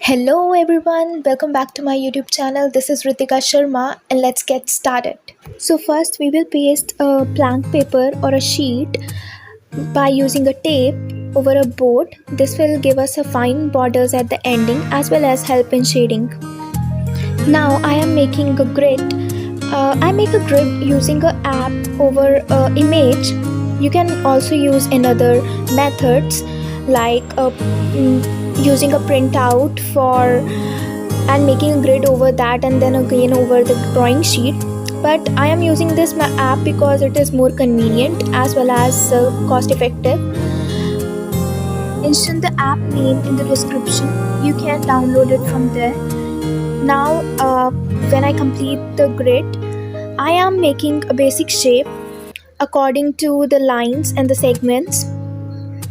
Hello everyone, welcome back to my YouTube channel. This is Ritika Sharma and let's get started. So first we will paste a blank paper or a sheet by using a tape over a board. This will give us a fine borders at the ending as well as help in shading. Now I am making a grid. I make a grid using a app over a image. You can also use another methods like using a printout for and making a grid over that and then again over the drawing sheet. But I am using this app because it is more convenient as well as cost effective. Mention the app name in the description. You can download it from there. Now when I complete the grid, I am making a basic shape according to the lines and the segments.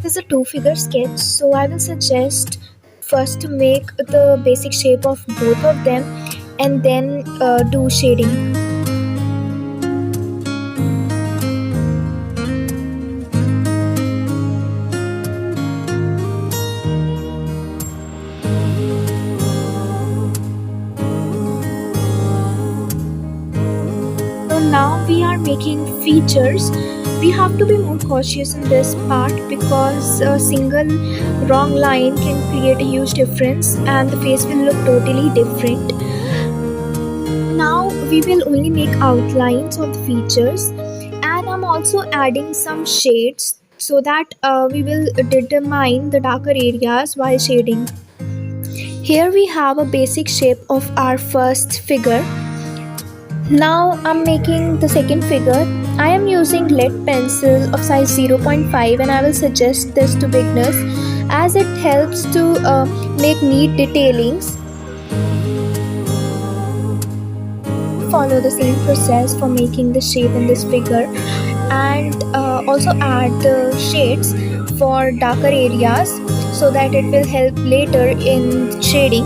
This is a two-figure sketch, so I will suggest first to make the basic shape of both of them and then do shading. So now we are making features. We have to be more cautious in this part because a single wrong line can create a huge difference and the face will look totally different. Now we will only make outlines of the features, and I'm also adding some shades so that we will determine the darker areas while shading. Here we have a basic shape of our first figure. Now I'm making the second figure. I am using lead pencil of size 0.5 and I will suggest this to beginners as it helps to make neat detailings. Follow the same process for making the shape in this figure and also add the shades for darker areas so that it will help later in shading.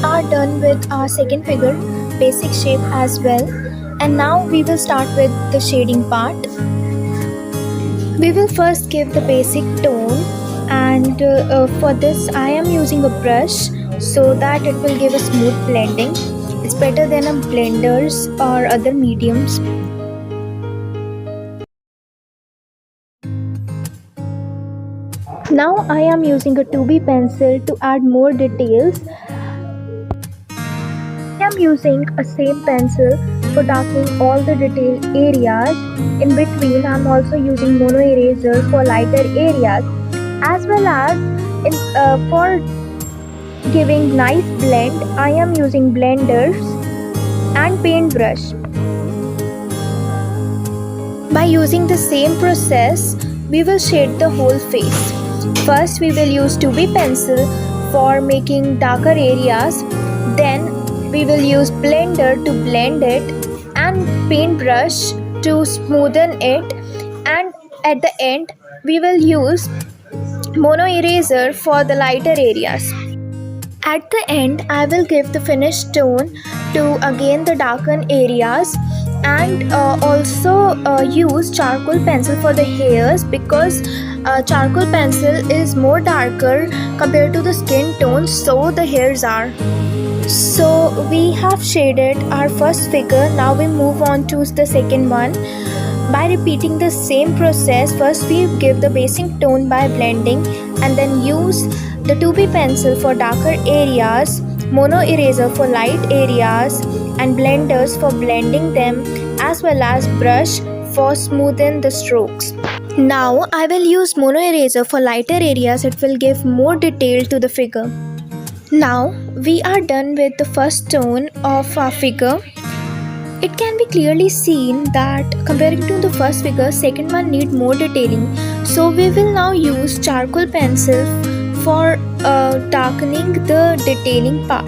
Are done with our second figure, basic shape as well, and now we will start with the shading part. We will first give the basic tone, and for this I am using a brush so that it will give a smooth blending. It's better than a blenders or other mediums. Now I am using a 2B pencil to add more details. I am using a same pencil for darkening all the detailed areas. In between, I am also using mono eraser for lighter areas, as well as for giving nice blend, I am using blenders and paintbrush. By using the same process, we will shade the whole face. First, we will use 2B pencil for making darker areas. Then we will use blender to blend it and paintbrush to smoothen it, and at the end we will use mono eraser for the lighter areas. At the end I will give the finished tone to again the darken areas and also use charcoal pencil for the hairs because charcoal pencil is more darker compared to the skin tone, so the hairs are. So we have shaded our first figure. Now we move on to the second one. By repeating the same process, first we give the basic tone by blending and then use the 2B pencil for darker areas, mono eraser for light areas, and blenders for blending them, as well as brush for smoothen the strokes. Now I will use mono eraser for lighter areas. It will give more detail to the figure. Now we are done with the first tone of our figure. It can be clearly seen that comparing to the first figure, second one need more detailing. So we will now use charcoal pencil for darkening the detailing part.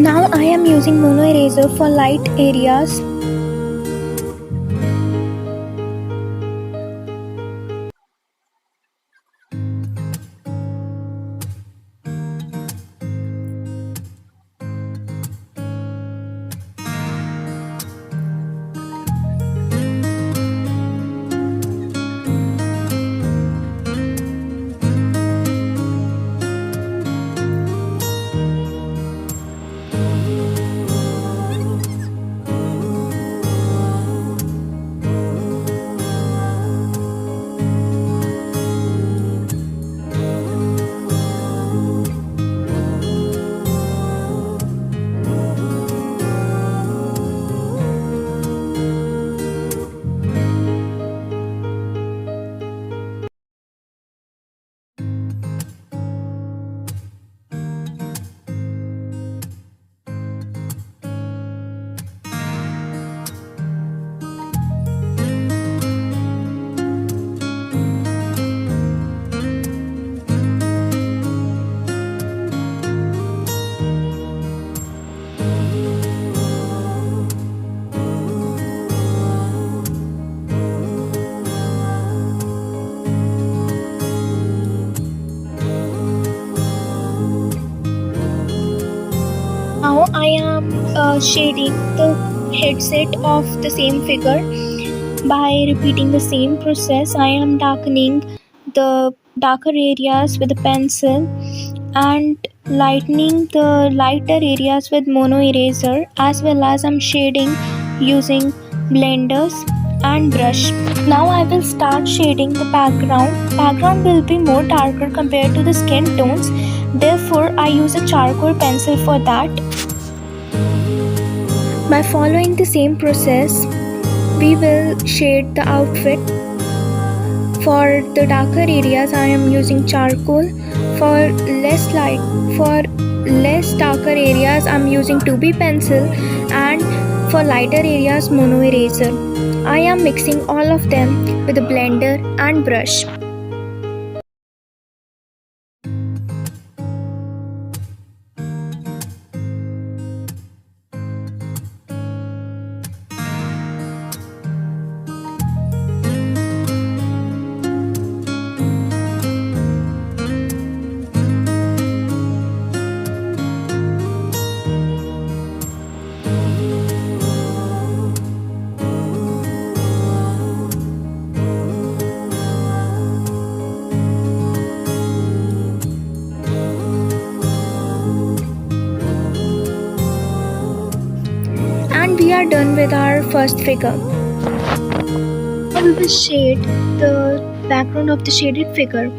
Now I am using mono eraser for light areas. Now I am shading the headset of the same figure. By repeating the same process, I am darkening the darker areas with a pencil and lightening the lighter areas with mono eraser, as well as I'm shading using blenders and brush. Now I will start shading the background. Background will be more darker compared to the skin tones. Therefore, I use a charcoal pencil for that. By following the same process, we will shade the outfit. For the darker areas, I am using charcoal. For less darker areas, I'm using 2B pencil, and for lighter areas, mono eraser. I am mixing all of them with a blender and brush. And we are done with our first figure. Now we will shade the background of the shaded figure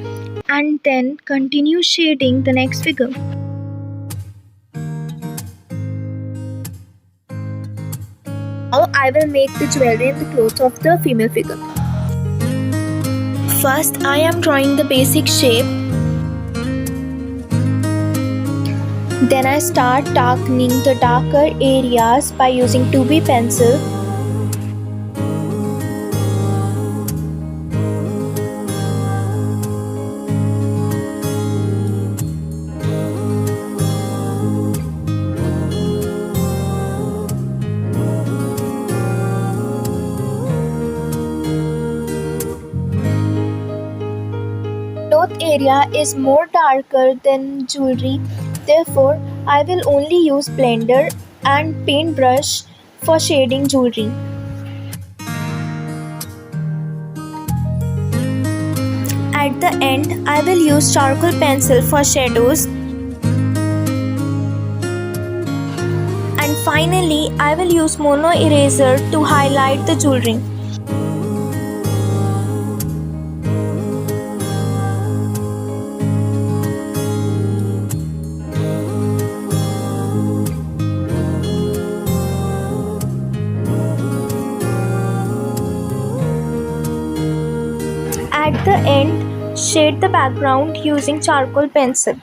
and then continue shading the next figure. Now I will make the jewelry and the clothes of the female figure. First I am drawing the basic shape. Then I start darkening the darker areas by using 2B pencil. cloth area is more darker than jewelry. Therefore, I will only use blender and paintbrush for shading jewelry. At the end, I will use charcoal pencil for shadows. And finally, I will use mono eraser to highlight the jewelry. At the end, shade the background using charcoal pencil.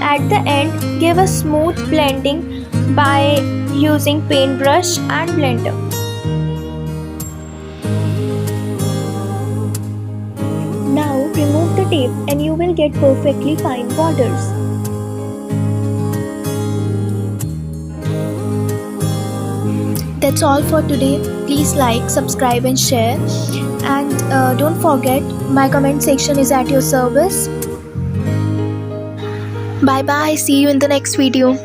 At the end, give a smooth blending by using paintbrush and blender. Now remove the tape and you will get perfectly fine borders. That's all for today. Please like, subscribe and share. And don't forget, my comment section is at your service. Bye bye. See you in the next video.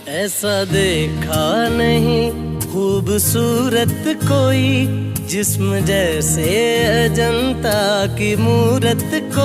ऐसा देखा नहीं खूबसूरत कोई जिस्म जैसे अजंता की मूरत को